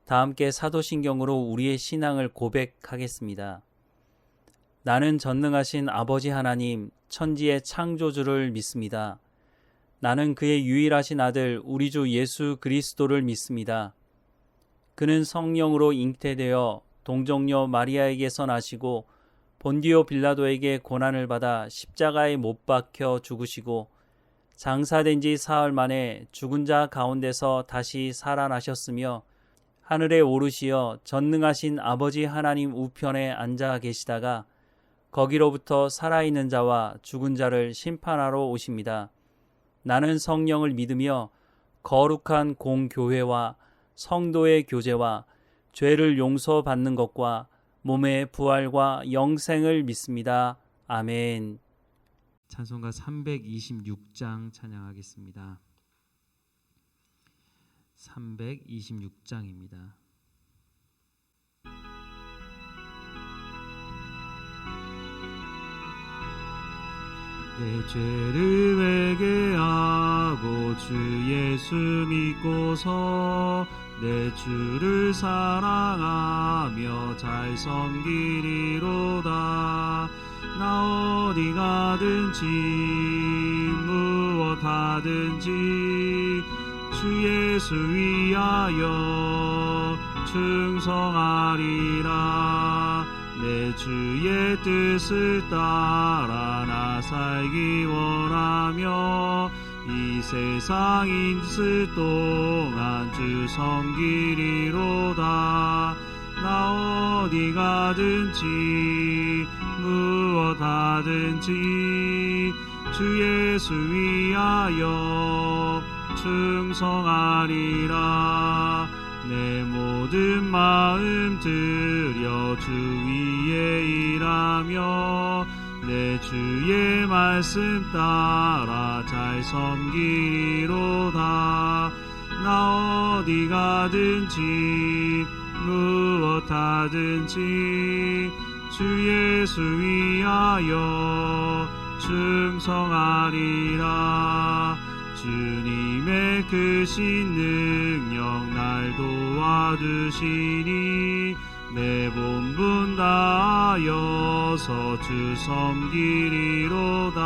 다 함께 사도신경으로 우리의 신앙을 고백하겠습니다. 나는 전능하신 아버지 하나님, 천지의 창조주를 믿습니다. 나는 그의 유일하신 아들 우리 주 예수 그리스도를 믿습니다. 그는 성령으로 잉태되어 동정녀 마리아에게서 나시고 본디오 빌라도에게 고난을 받아 십자가에 못 박혀 죽으시고 장사된 지 사흘 만에 죽은 자 가운데서 다시 살아나셨으며 하늘에 오르시어 전능하신 아버지 하나님 우편에 앉아 계시다가 거기로부터 살아있는 자와 죽은 자를 심판하러 오십니다. 나는 성령을 믿으며 거룩한 공교회와 성도의 교제와 죄를 용서받는 것과 몸의 부활과 영생을 믿습니다. 아멘. 찬송가 326장 찬양하겠습니다. 326장입니다. 내 죄를 회개하고 주 예수 믿고서 내 주를 사랑하며 잘 섬기리로다. 나 어디 가든지 무엇 하든지 주 예수 위하여 충성하리라. 내 주의 뜻을 따라 나 살기 원하며 이 세상 있을 동안 주 섬기리로다. 나 어디 가든지 무엇 하든지 주 예수 위하여 충성하리라. 내 모든 마음 들여 주 위에 일하며 내 주의 말씀 따라 잘 섬기리로다. 나 어디 가든지 무엇 하든지 주 예수 위하여 충성하리라. 주님의 크신 능력 날 도와주시니 내 본분 다하여서 주 섬기리로다.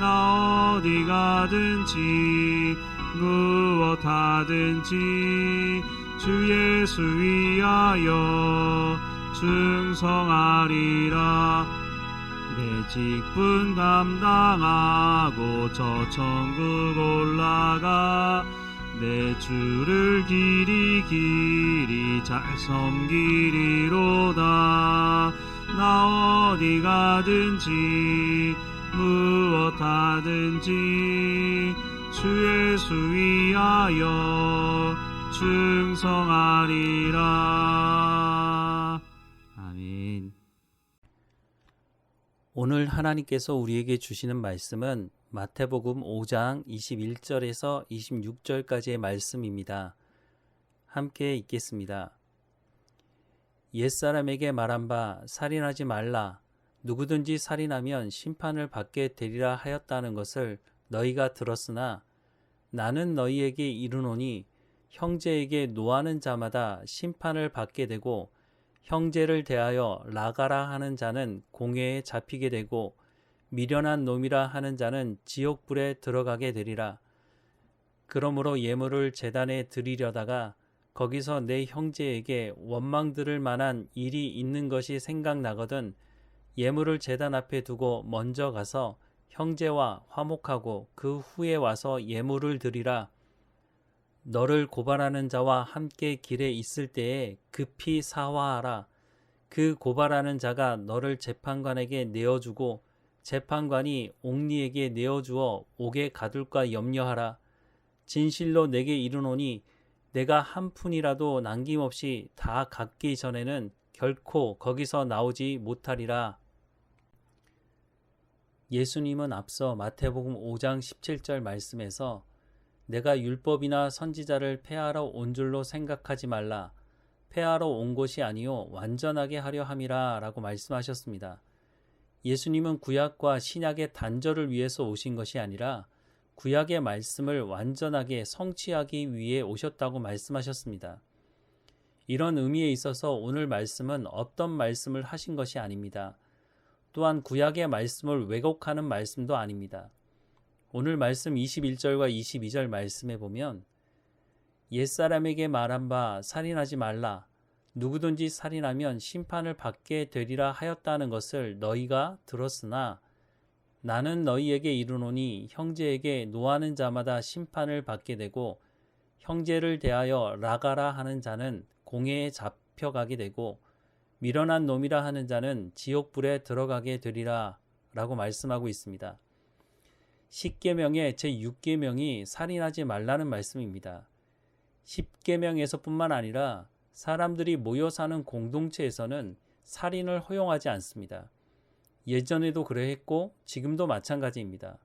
나 어디 가든지 무엇 하든지 주 예수 위하여 충성하리라. 내 직분 감당하고 저 천국 올라가 내 주를 길이 잘 섬기리로다. 나 어디 가든지 무엇 하든지 주 예수 위하여 충성하리라. 아멘. 오늘 하나님께서 우리에게 주시는 말씀은 마태복음 5장 21절에서 26절까지의 말씀입니다. 함께 읽겠습니다. 옛사람에게 말한 바 살인하지 말라. 누구든지 살인하면 심판을 받게 되리라 하였다는 것을 너희가 들었으나 나는 너희에게 이르노니 형제에게 노하는 자마다 심판을 받게 되고 형제를 대하여 나가라 하는 자는 공회에 잡히게 되고 미련한 놈이라 하는 자는 지옥불에 들어가게 되리라. 그러므로 예물을 제단에 드리려다가 거기서 내 형제에게 원망 들을 만한 일이 있는 것이 생각나거든 예물을 제단 앞에 두고 먼저 가서 형제와 화목하고 그 후에 와서 예물을 드리라. 너를 고발하는 자와 함께 길에 있을 때에 급히 사화하라. 그 고발하는 자가 너를 재판관에게 내어주고 재판관이 옥리에게 내어주어 옥에 가둘까 염려하라. 진실로 내게 이르노니 내가 한 푼이라도 남김없이 다 갚기 전에는 결코 거기서 나오지 못하리라. 예수님은 앞서 마태복음 5장 17절 말씀에서 내가 율법이나 선지자를 폐하러 온 줄로 생각하지 말라. 폐하러 온 것이 아니요 완전하게 하려 함이라 라고 말씀하셨습니다. 예수님은 구약과 신약의 단절을 위해서 오신 것이 아니라 구약의 말씀을 완전하게 성취하기 위해 오셨다고 말씀하셨습니다. 이런 의미에 있어서 오늘 말씀은 어떤 말씀을 하신 것이 아닙니다. 또한 구약의 말씀을 왜곡하는 말씀도 아닙니다. 오늘 말씀 21절과 22절 말씀에 보면 옛사람에게 말한 바 살인하지 말라. 누구든지 살인하면 심판을 받게 되리라 하였다는 것을 너희가 들었으나 나는 너희에게 이르노니 형제에게 노하는 자마다 심판을 받게 되고 형제를 대하여 라가라 하는 자는 공회에 잡혀가게 되고 미련한 놈이라 하는 자는 지옥불에 들어가게 되리라 라고 말씀하고 있습니다. 10계명의 제6계명이 살인하지 말라는 말씀입니다. 10계명에서뿐만 아니라 사람들이 모여 사는 공동체에서는 살인을 허용하지 않습니다. 예전에도 그러했고 지금도 마찬가지입니다.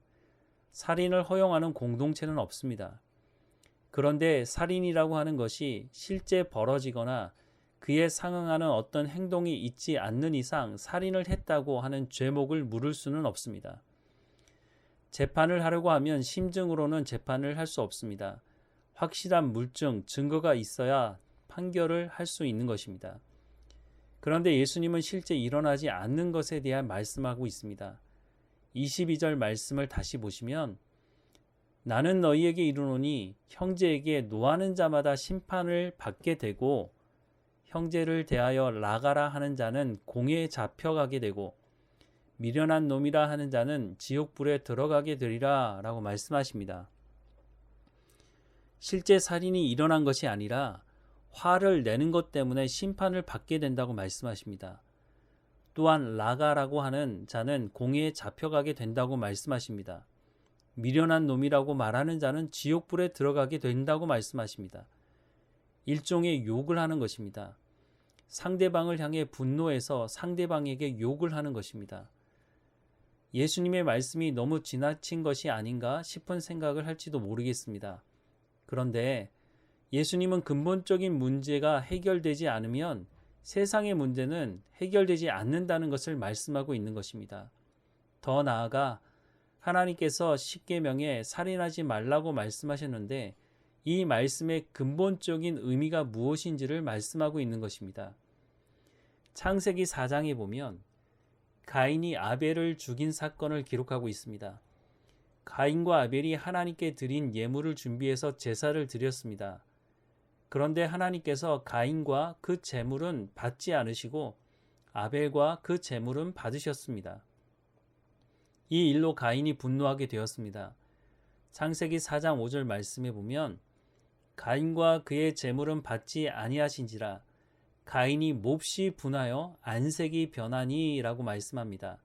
살인을 허용하는 공동체는 없습니다. 그런데 살인이라고 하는 것이 실제 벌어지거나 그에 상응하는 어떤 행동이 있지 않는 이상 살인을 했다고 하는 죄목을 물을 수는 없습니다. 재판을 하려고 하면 심증으로는 재판을 할 수 없습니다. 확실한 물증, 증거가 있어야 판결을 할 수 있는 것입니다. 그런데 예수님은 실제 일어나지 않는 것에 대한 말씀하고 있습니다. 22절 말씀을 다시 보시면 나는 너희에게 이르노니 형제에게 노하는 자마다 심판을 받게 되고 형제를 대하여 라가라 하는 자는 공회에 잡혀가게 되고 미련한 놈이라 하는 자는 지옥불에 들어가게 되리라 라고 말씀하십니다. 실제 살인이 일어난 것이 아니라 화를 내는 것 때문에 심판을 받게 된다고 말씀하십니다. 또한 라가라고 하는 자는 공회에 잡혀가게 된다고 말씀하십니다. 미련한 놈이라고 말하는 자는 지옥불에 들어가게 된다고 말씀하십니다. 일종의 욕을 하는 것입니다. 상대방을 향해 분노해서 상대방에게 욕을 하는 것입니다. 예수님의 말씀이 너무 지나친 것이 아닌가 싶은 생각을 할지도 모르겠습니다. 그런데 예수님은 근본적인 문제가 해결되지 않으면 세상의 문제는 해결되지 않는다는 것을 말씀하고 있는 것입니다. 더 나아가 하나님께서 10계명에 살인하지 말라고 말씀하셨는데 이 말씀의 근본적인 의미가 무엇인지를 말씀하고 있는 것입니다. 창세기 4장에 보면 가인이 아벨을 죽인 사건을 기록하고 있습니다. 가인과 아벨이 하나님께 드린 예물을 준비해서 제사를 드렸습니다. 그런데 하나님께서 가인과 그 제물은 받지 않으시고 아벨과 그 제물은 받으셨습니다. 이 일로 가인이 분노하게 되었습니다. 창세기 4장 5절 말씀에 보면 가인과 그의 제물은 받지 아니하신지라 가인이 몹시 분하여 안색이 변하니 라고 말씀합니다.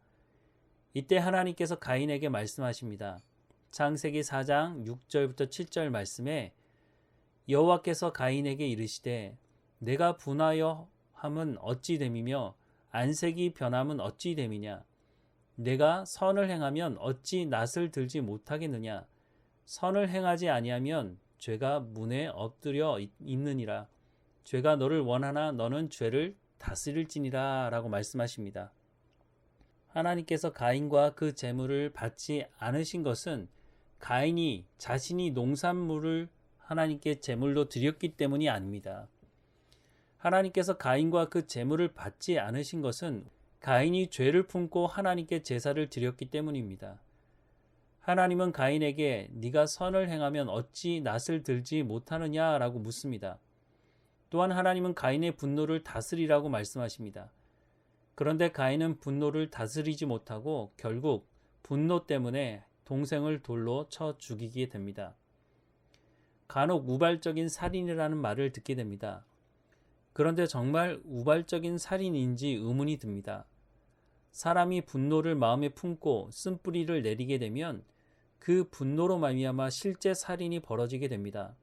이때 하나님께서 가인에게 말씀하십니다. 창세기 4장 6절부터 7절 말씀에 여호와께서 가인에게 이르시되 내가 분하여 함은 어찌 됨이며 안색이 변함은 어찌 됨이냐 내가 선을 행하면 어찌 낯을 들지 못하겠느냐 선을 행하지 아니하면 죄가 문에 엎드려 있느니라 죄가 너를 원하나 너는 죄를 다스릴지니라 라고 말씀하십니다. 하나님께서 가인과 그 제물을 받지 않으신 것은 가인이 자신이 농산물을 하나님께 제물로 드렸기 때문이 아닙니다. 하나님께서 가인과 그 제물을 받지 않으신 것은 가인이 죄를 품고 하나님께 제사를 드렸기 때문입니다. 하나님은 가인에게 네가 선을 행하면 어찌 낯을 들지 못하느냐라고 묻습니다. 또한 하나님은 가인의 분노를 다스리라고 말씀하십니다. 그런데 가인은 분노를 다스리지 못하고 결국 분노 때문에 동생을 돌로 쳐 죽이게 됩니다. 간혹 우발적인 살인이라는 말을 듣게 됩니다. 그런데 정말 우발적인 살인인지 의문이 듭니다. 사람이 분노를 마음에 품고 쓴뿌리를 내리게 되면 그 분노로 말미암아 실제 살인이 벌어지게 됩니다.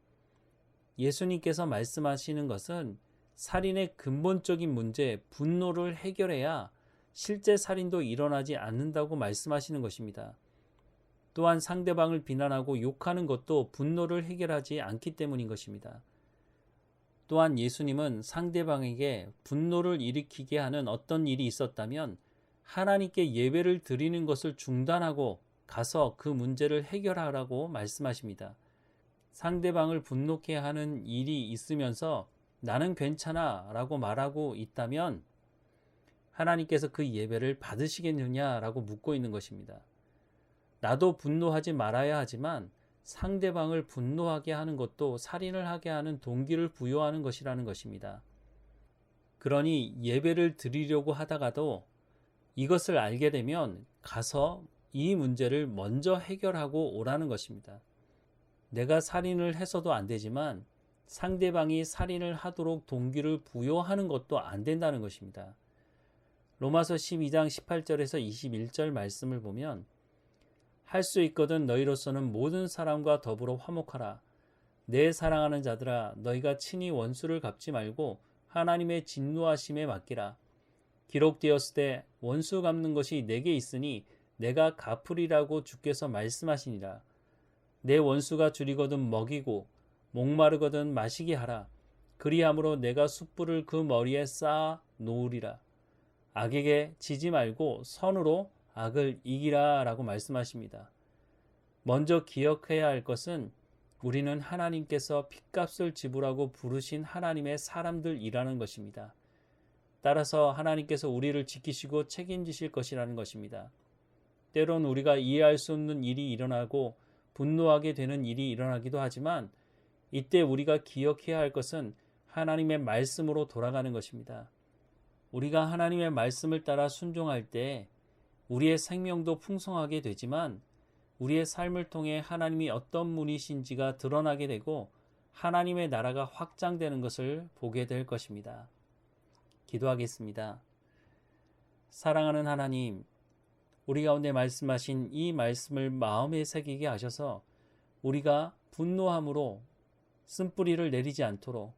예수님께서 말씀하시는 것은 살인의 근본적인 문제, 분노를 해결해야 실제 살인도 일어나지 않는다고 말씀하시는 것입니다. 또한 상대방을 비난하고 욕하는 것도 분노를 해결하지 않기 때문인 것입니다. 또한 예수님은 상대방에게 분노를 일으키게 하는 어떤 일이 있었다면 하나님께 예배를 드리는 것을 중단하고 가서 그 문제를 해결하라고 말씀하십니다. 상대방을 분노케 하는 일이 있으면서 나는 괜찮아 라고 말하고 있다면 하나님께서 그 예배를 받으시겠느냐라고 묻고 있는 것입니다. 나도 분노하지 말아야 하지만 상대방을 분노하게 하는 것도 살인을 하게 하는 동기를 부여하는 것이라는 것입니다. 그러니 예배를 드리려고 하다가도 이것을 알게 되면 가서 이 문제를 먼저 해결하고 오라는 것입니다. 내가 살인을 해서도 안 되지만 상대방이 살인을 하도록 동기를 부여하는 것도 안 된다는 것입니다. 로마서 12장 18절에서 21절 말씀을 보면 할 수 있거든 너희로서는 모든 사람과 더불어 화목하라. 내 사랑하는 자들아 너희가 친히 원수를 갚지 말고 하나님의 진노하심에 맡기라. 기록되었을 때 원수 갚는 것이 내게 있으니 내가 갚으리라고 주께서 말씀하시니라. 내 원수가 줄이거든 먹이고 목마르거든 마시게 하라. 그리함으로 내가 숯불을 그 머리에 쌓아 놓으리라. 악에게 지지 말고 선으로 악을 이기라 라고 말씀하십니다. 먼저 기억해야 할 것은 우리는 하나님께서 핏값을 지불하고 부르신 하나님의 사람들이라는 것입니다. 따라서 하나님께서 우리를 지키시고 책임지실 것이라는 것입니다. 때론 우리가 이해할 수 없는 일이 일어나고 분노하게 되는 일이 일어나기도 하지만 이때 우리가 기억해야 할 것은 하나님의 말씀으로 돌아가는 것입니다. 우리가 하나님의 말씀을 따라 순종할 때 우리의 생명도 풍성하게 되지만 우리의 삶을 통해 하나님이 어떤 분이신지가 드러나게 되고 하나님의 나라가 확장되는 것을 보게 될 것입니다. 기도하겠습니다. 사랑하는 하나님, 우리 가운데 말씀하신 이 말씀을 마음에 새기게 하셔서 우리가 분노함으로 쓴뿌리를 내리지 않도록,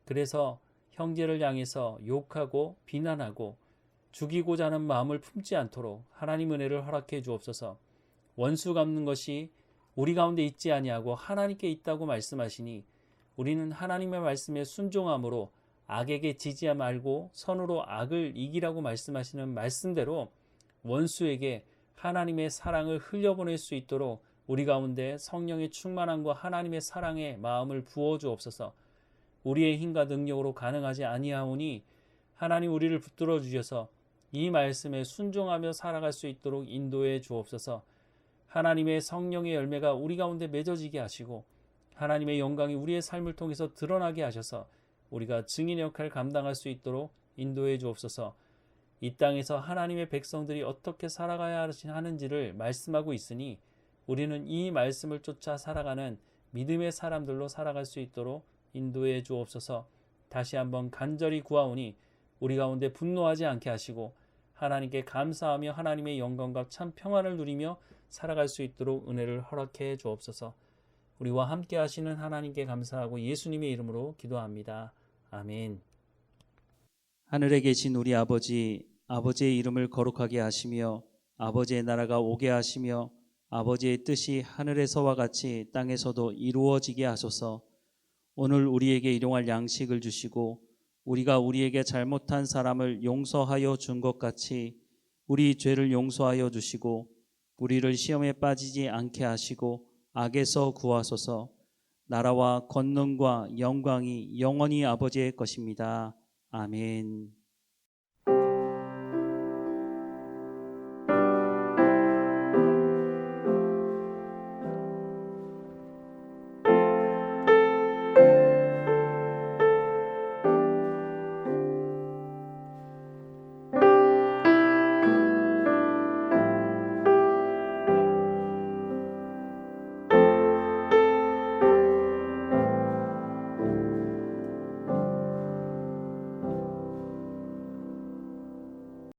그래서 형제를 향해서 욕하고 비난하고 죽이고자 하는 마음을 품지 않도록 하나님 은혜를 허락해 주옵소서. 원수 갚는 것이 우리 가운데 있지 아니하고 하나님께 있다고 말씀하시니 우리는 하나님의 말씀에 순종함으로 악에게 지지 말고 선으로 악을 이기라고 말씀하시는 말씀대로 원수에게 하나님의 사랑을 흘려보낼 수 있도록 우리 가운데 성령의 충만함과 하나님의 사랑의 마음을 부어 주옵소서. 우리의 힘과 능력으로 가능하지 아니하오니 하나님 우리를 붙들어 주셔서 이 말씀에 순종하며 살아갈 수 있도록 인도해 주옵소서. 하나님의 성령의 열매가 우리 가운데 맺어지게 하시고 하나님의 영광이 우리의 삶을 통해서 드러나게 하셔서 우리가 증인 역할을 감당할 수 있도록 인도해 주옵소서. 이 땅에서 하나님의 백성들이 어떻게 살아가야 하는지를 말씀하고 있으니 우리는 이 말씀을 쫓아 살아가는 믿음의 사람들로 살아갈 수 있도록 인도해 주옵소서. 다시 한번 간절히 구하오니 우리 가운데 분노하지 않게 하시고 하나님께 감사하며 하나님의 영광과 참 평안을 누리며 살아갈 수 있도록 은혜를 허락해 주옵소서. 우리와 함께 하시는 하나님께 감사하고 예수님의 이름으로 기도합니다. 아멘. 하늘에 계신 우리 아버지, 아버지의 이름을 거룩하게 하시며 아버지의 나라가 오게 하시며 아버지의 뜻이 하늘에서와 같이 땅에서도 이루어지게 하소서. 오늘 우리에게 일용할 양식을 주시고 우리가 우리에게 잘못한 사람을 용서하여 준 것 같이 우리 죄를 용서하여 주시고 우리를 시험에 빠지지 않게 하시고 악에서 구하소서. 나라와 권능과 영광이 영원히 아버지의 것입니다. 아멘.